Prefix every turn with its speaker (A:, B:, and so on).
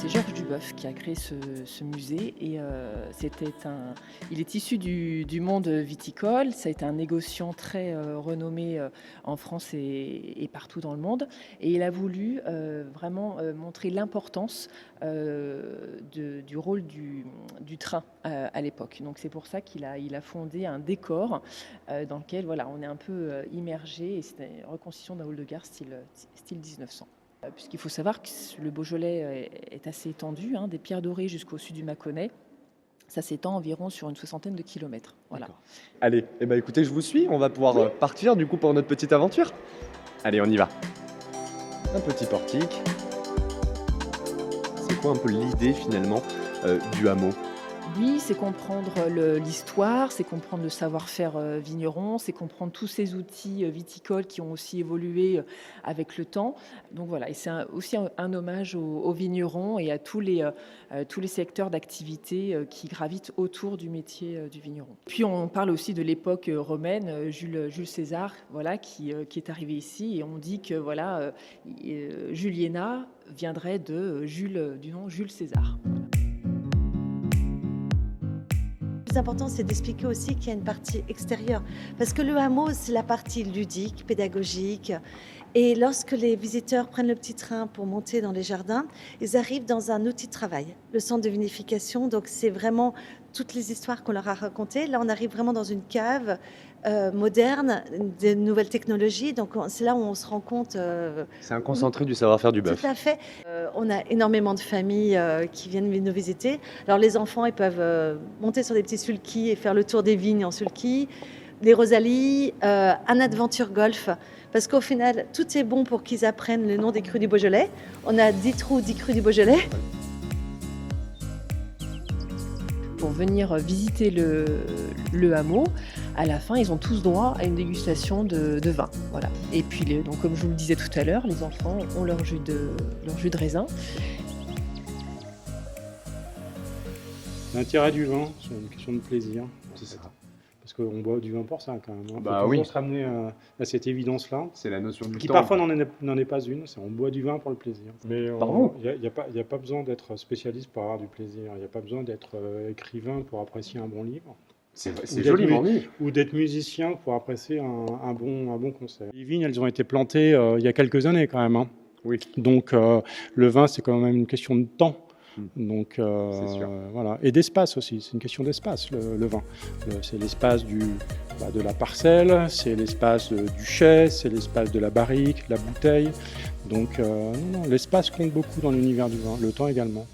A: c'est Georges Duboeuf qui a créé ce musée et il est issu du monde viticole. Ça a été un négociant très renommé en France et partout dans le monde. Et il a voulu vraiment montrer l'importance du rôle du train à l'époque. Donc c'est pour ça qu'il a fondé un décor dans lequel voilà, on est un peu immergé et c'est une reconstitution d'un hall de gare style 1900. Puisqu'il faut savoir que le Beaujolais est assez étendu, des Pierres Dorées jusqu'au sud du Mâconnais. Ça s'étend environ sur une 60aine de kilomètres. Voilà.
B: Allez, écoutez, je vous suis. On va pouvoir partir du coup pour notre petite aventure. Allez, on y va. Un petit portique. C'est quoi un peu l'idée finalement du hameau ?
A: Oui, c'est comprendre l'histoire, c'est comprendre le savoir-faire vigneron, c'est comprendre tous ces outils viticoles qui ont aussi évolué avec le temps. Donc voilà, et c'est aussi un hommage aux vignerons et à tous les secteurs d'activité qui gravitent autour du métier du vigneron. Puis on parle aussi de l'époque romaine, Jules César, voilà, qui est arrivé ici, et on dit que voilà, Juliena viendrait du nom Jules César.
C: Le plus important, c'est d'expliquer aussi qu'il y a une partie extérieure. Parce que le hameau, c'est la partie ludique, pédagogique. Et lorsque les visiteurs prennent le petit train pour monter dans les jardins, ils arrivent dans un outil de travail, le centre de vinification. Donc, c'est vraiment toutes les histoires qu'on leur a racontées. Là, on arrive vraiment dans une cave moderne, des nouvelles technologies. Donc, c'est là où on se rend compte...
B: C'est un concentré du savoir-faire du bœuf.
C: Tout à fait. On a énormément de familles qui viennent nous visiter. Alors, les enfants, ils peuvent monter sur des petits sulkys et faire le tour des vignes en sulky. Les Rosalies, un adventure golf. Parce qu'au final, tout est bon pour qu'ils apprennent le nom des crus du Beaujolais. On a 10 trous, 10 crus du Beaujolais.
A: Pour venir visiter le hameau, à la fin, ils ont tous droit à une dégustation de vin. Voilà. Et puis, donc, comme je vous le disais tout à l'heure, les enfants ont leur jus de raisin.
D: L'intérêt du vin, c'est une question de plaisir. C'est ça. Parce qu'on boit du vin pour ça quand même.
B: Bah
D: faut
B: oui.
D: toujours se ramener à cette évidence-là.
B: C'est la notion du
D: Qui
B: temps.
D: parfois n'en est pas une, c'est on boit du vin pour le plaisir. Mais
B: Pardon ?
D: il n'y a pas besoin d'être spécialiste pour avoir du plaisir. Il n'y a pas besoin d'être écrivain pour apprécier un bon livre.
B: C'est joliment dit.
D: Ou d'être musicien pour apprécier un bon concert. Les vignes, elles ont été plantées il y a quelques années quand même.
B: Oui.
D: Donc le vin, c'est quand même une question de temps. Donc
B: sûr.
D: voilà, et d'espace aussi, c'est une question d'espace le vin. C'est l'espace de la parcelle, c'est l'espace du chai, c'est l'espace de la barrique, la bouteille. Donc non, l'espace compte beaucoup dans l'univers du vin, le temps également.